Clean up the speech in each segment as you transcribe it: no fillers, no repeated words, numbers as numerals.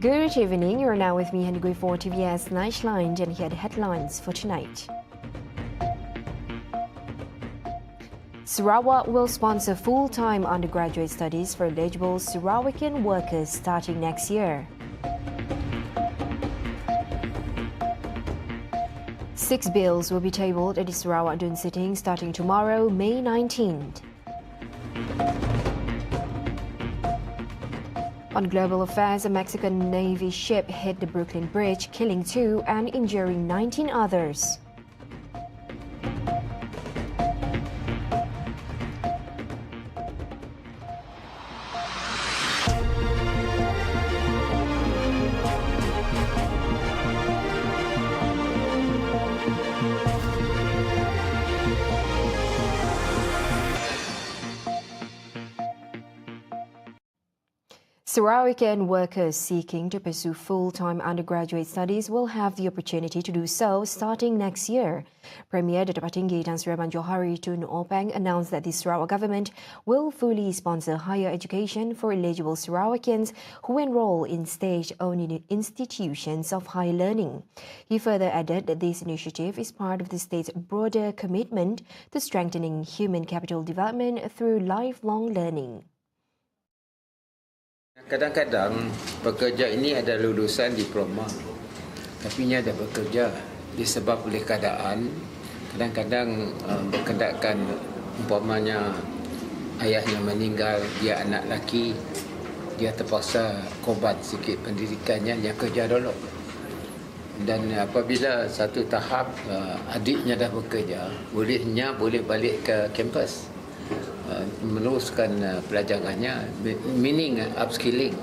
Good evening, you're now with me, Henry for TVS Nightline, and here are the headlines for tonight. Sarawak will sponsor full-time undergraduate studies for eligible Sarawakian workers starting next year. 6 bills will be tabled at the Sarawak Dun sitting starting tomorrow, May 19th. On global affairs, a Mexican Navy ship hit the Brooklyn Bridge, killing 2 and injuring 19 others. Sarawakian workers seeking to pursue full-time undergraduate studies will have the opportunity to do so starting next year. Premier Datuk Patinggi Tan Sri Johari Tun Openg announced that the Sarawak government will fully sponsor higher education for eligible Sarawakians who enroll in state-owned institutions of higher learning. He further added that this initiative is part of the state's broader commitment to strengthening human capital development through lifelong learning. Kadang-kadang pekerja ini ada lulusan diploma, tapi dia ada bekerja disebab oleh keadaan. Kadang-kadang berkenaan umpamanya ayahnya meninggal, dia anak lelaki, dia terpaksa korban sikit pendidikannya, dia kerja dulu. Dan apabila satu tahap adiknya dah bekerja, boleh balik ke kampus. Meneruskan pelajarannya, meaning upskilling.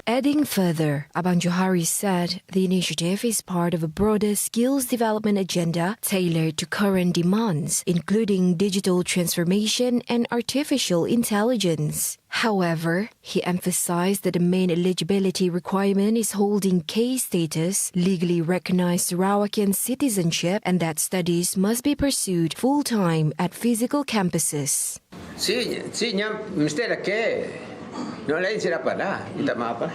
Adding further, Abang Johari said the initiative is part of a broader skills development agenda tailored to current demands, including digital transformation and artificial intelligence. However, he emphasized that the main eligibility requirement is holding K status, legally recognized Sarawakian citizenship, and that studies must be pursued full-time at physical campuses. Nya mesti ada K. Yang lain saya dapat dah. Minta maaf lah.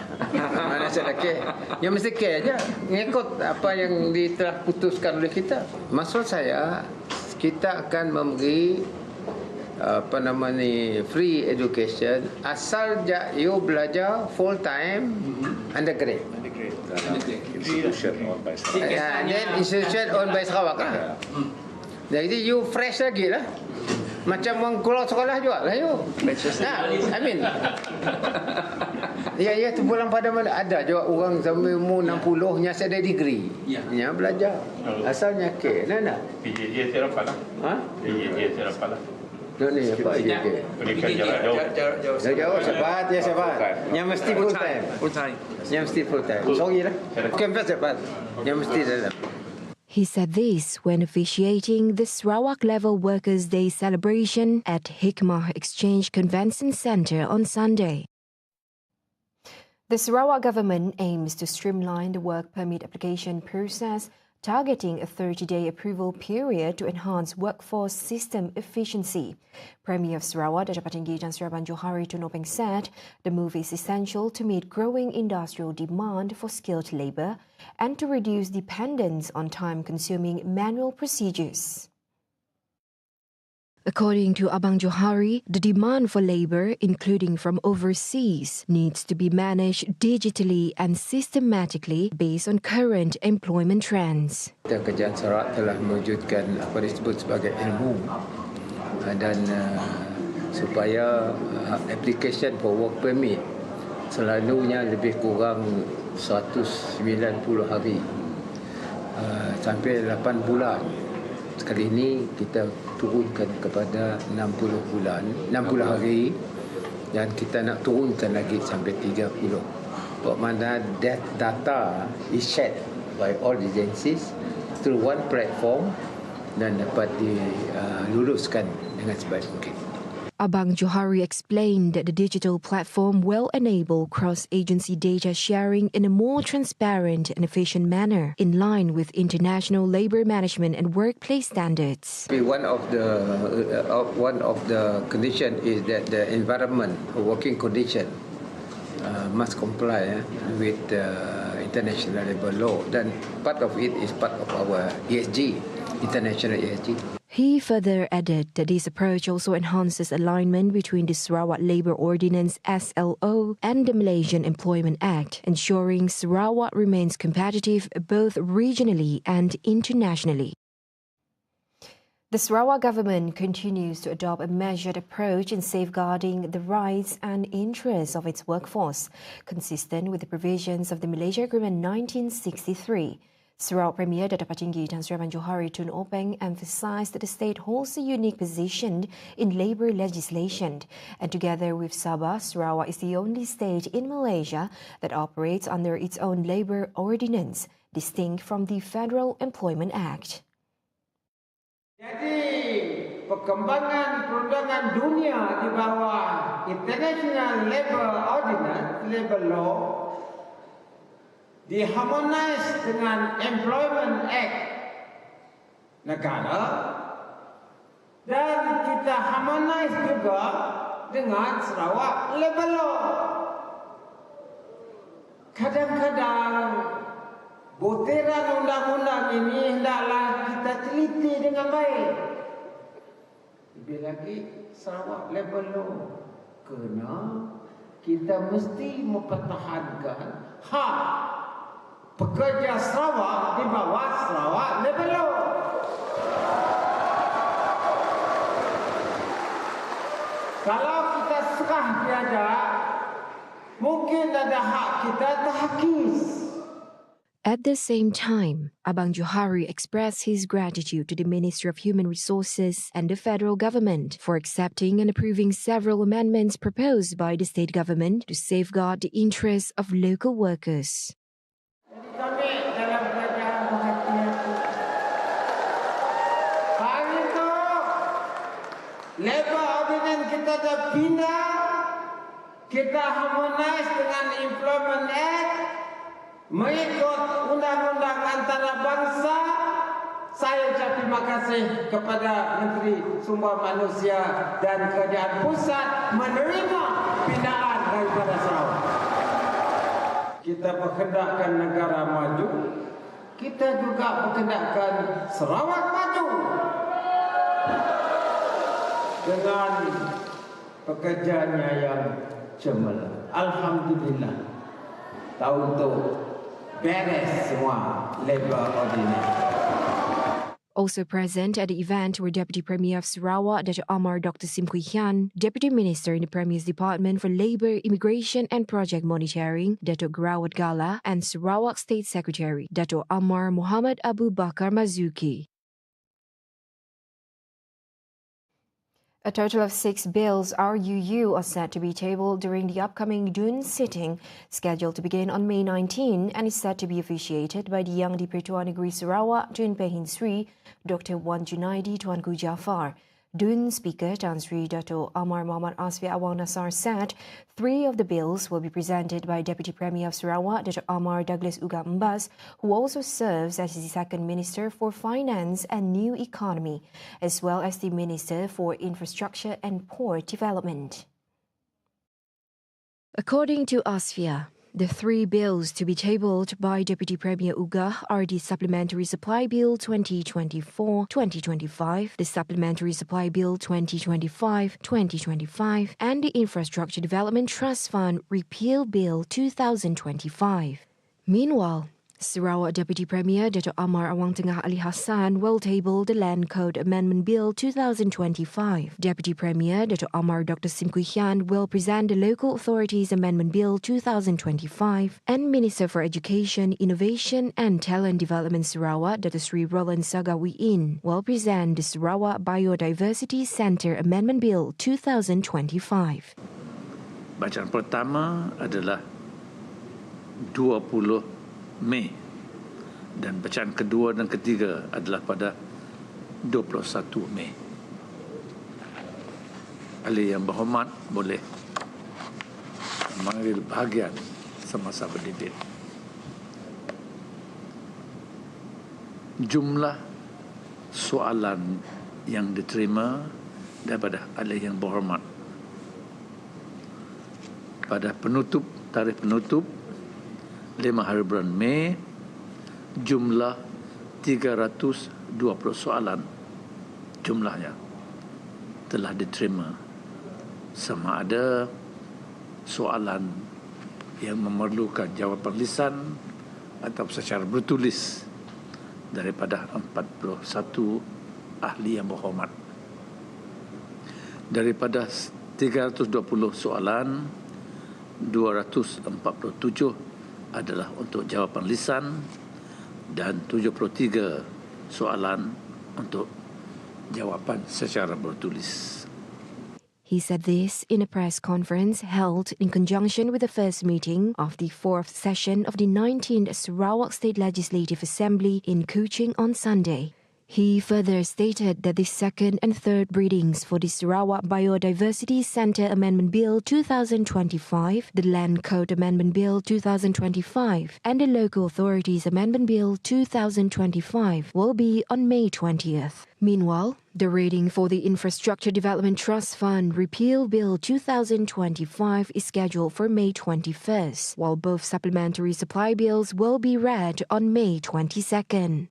Mana saya ada K. Yang mesti K aja. Mengikut apa yang telah putuskan oleh kita. Maksud saya, kita akan memberi free education asal you belajar full time undergrad. Institution owned by Sarawak. Then institution owned by Sarawak lah. Jadi you fresh lagi lah. Macam orang keluar sekolah juga lah you. Ya tu bulan pada mana ada juga orang sampai umur 60 nya ada degree. Nya belajar. Asalnya K. Nah. PJJ saya dapat lah. Ha? PJJ saya dapat lah. Ni apa PJJ? Berikan jarak jauh. Jauh cepat. Yang mesti full time. Yang mesti full time. Sorry lah. Campus cepat. Yang mesti dalam. He said this when officiating the Sarawak Level Workers' Day celebration at Hikmah Exchange Convention Centre on Sunday. The Sarawak government aims to streamline the work permit application process, targeting a 30-day approval period to enhance workforce system efficiency. Premier of Sarawak, Datuk Patinggi Tan Sri Johari Tun Openg said the move is essential to meet growing industrial demand for skilled labour and to reduce dependence on time-consuming manual procedures. According to Abang Johari, the demand for labour, including from overseas, needs to be managed digitally and systematically based on current employment trends. Kerajaan Sarawak telah mewujudkan apa disebut sebagai ilmu dan supaya application for work permit selalunya lebih kurang 190 hari sampai 8 bulan. Sekali ini kita turunkan kepada 60 hari dan kita nak turunkan lagi sampai 30. Bermakna data is shared by all agencies through one platform dan dapat diluluskan dengan sebaik mungkin. Abang Johari explained that the digital platform will enable cross-agency data sharing in a more transparent and efficient manner, in line with international labour management and workplace standards. One of the condition is that the environment or working condition must comply with international labor law, dan part of it is part of our ESG, international ESG. He further added that this approach also enhances alignment between the Sarawak Labour Ordinance SLO and the Malaysian Employment Act, ensuring Sarawak remains competitive both regionally and internationally. The Sarawak government continues to adopt a measured approach in safeguarding the rights and interests of its workforce, consistent with the provisions of the Malaysia Agreement 1963. Sarawak Premier Dato' Patinggi Tan Sri Abang Johari Tun Openg emphasised that the state holds a unique position in labour legislation, and together with Sabah, Sarawak is the only state in Malaysia that operates under its own labour ordinance, distinct from the Federal Employment Act. Jadi, perkembangan perundangan dunia di bawah International Labour Ordinance, Labour Law, diharmonis dengan Employment Act negara, dan kita harmonis juga dengan Sarawak Labour Law. Kadang-kadang butiran undang-undang ini hendaklah kita teliti dengan baik. Lebih lagi Sarawak Labour Law, kerana kita mesti mempertahankan hak pekerja Sarawak di bawah Sarawak Labour Law. Kalau kita serah tiada, mungkin ada hak kita terhakis. At the same time, Abang Johari expressed his gratitude to the Ministry of Human Resources and the federal government for accepting and approving several amendments proposed by the state government to safeguard the interests of local workers. Kami dalam kerajaan berhati-hati. Hari itu, Labour Ordinance kita dah pindah, kita harmonis dengan Employment Act, mengikut undang-undang antarabangsa. Saya ucap terima kasih kepada Menteri Sumber Manusia dan Kerajaan Pusat menerima pindaan daripada Sarawak. Kita berkehendakkan negara maju, kita juga berkehendakkan Sarawak maju dengan pekerjaannya yang cemerlang. Alhamdulillah, tahun itu beres semua Labour Ordinance. Also present at the event were Deputy Premier of Sarawak, Dato' Amar Dr. Sim Kui Hian, Deputy Minister in the Premier's Department for Labour, Immigration and Project Monitoring, Dato' Grawat Gala, and Sarawak State Secretary, Dato' Ammar Muhammad Abu Bakar Mazuki. A total of 6 bills RUU are set to be tabled during the upcoming Dun sitting, scheduled to begin on May 19 and is set to be officiated by the Yang di-Pertuan Negeri Sarawak Tun Pehin Sri, Dr. Wan Junaidi Tuanku Jaafar. Dun Speaker Tan Sri Dato' Amar Muhammad Asfi Awang Nasar said 3 of the bills will be presented by Deputy Premier of Sarawak, Dato' Amar Douglas Uga Mbas, who also serves as the Second Minister for Finance and New Economy, as well as the Minister for Infrastructure and Port Development. According to Asfia, the 3 bills to be tabled by Deputy Premier Uga are the Supplementary Supply Bill 2024-2025, the Supplementary Supply Bill 2025-2025, and the Infrastructure Development Trust Fund Repeal Bill 2025. Meanwhile, Sarawak Deputy Premier Dato' Amar Awang Tengah Ali Hassan will table the Land Code Amendment Bill 2025. Deputy Premier Dato' Amar Dr. Sim Kui Hian will present the Local Authorities Amendment Bill 2025, and Minister for Education, Innovation and Talent Development Sarawak Dato' Sri Roland Sagawiin will present the Sarawak Biodiversity Centre Amendment Bill 2025. Bacaan pertama adalah 20 Mei dan bacaan kedua dan ketiga adalah pada 21 Mei. Ahli yang berhormat boleh mengambil bahagian semasa berdiri. Jumlah soalan yang diterima daripada ahli yang berhormat pada penutup tarikh penutup 5 hari bulan Mei, jumlah 320 soalan jumlahnya telah diterima. Sama ada soalan yang memerlukan jawapan lisan atau secara bertulis daripada 41 ahli yang berhormat. Daripada 320 soalan, 247 adalah untuk jawapan lisan dan 73 soalan untuk jawapan secara bertulis. He said this in a press conference held in conjunction with the first meeting of the 4th session of the 19th Sarawak State Legislative Assembly in Kuching on Sunday. He further stated that the second and third readings for the Sarawak Biodiversity Centre Amendment Bill 2025, the Land Code Amendment Bill 2025, and the Local Authorities Amendment Bill 2025 will be on May 20th. Meanwhile, the reading for the Infrastructure Development Trust Fund Repeal Bill 2025 is scheduled for May 21st, while both supplementary supply bills will be read on May 22nd.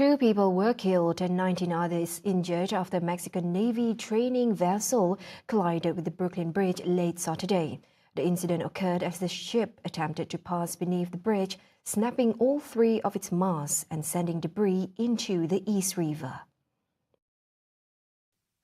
Two people were killed and 19 others injured after a Mexican Navy training vessel collided with the Brooklyn Bridge late Saturday. The incident occurred as the ship attempted to pass beneath the bridge, snapping all three of its masts and sending debris into the East River.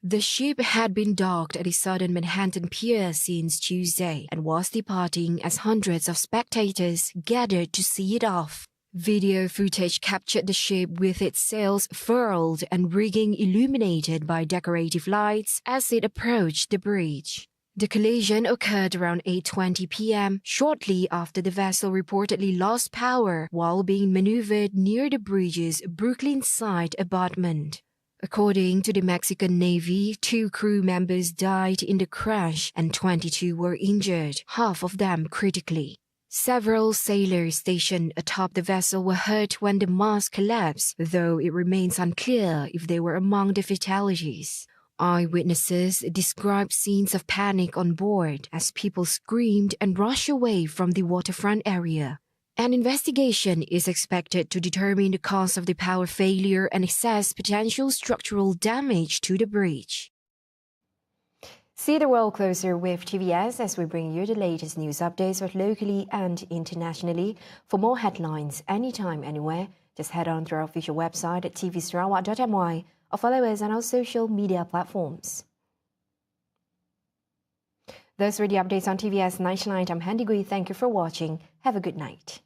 The ship had been docked at the southern Manhattan Pier since Tuesday and was departing as hundreds of spectators gathered to see it off. Video footage captured the ship with its sails furled and rigging illuminated by decorative lights as it approached the bridge. The collision occurred around 8:20 p.m., shortly after the vessel reportedly lost power while being maneuvered near the bridge's Brooklyn side abutment. According to the Mexican Navy, 2 crew members died in the crash and 22 were injured, half of them critically. Several sailors stationed atop the vessel were hurt when the mast collapsed, though it remains unclear if they were among the fatalities. Eyewitnesses described scenes of panic on board as people screamed and rushed away from the waterfront area. An investigation is expected to determine the cause of the power failure and assess potential structural damage to the bridge. See the world closer with TVS as we bring you the latest news updates both locally and internationally. For more headlines anytime, anywhere, just head on to our official website at tvsarawak.my or follow us on our social media platforms. Those were the updates on TVS Nightline. I'm Handy Gui. Thank you for watching. Have a good night.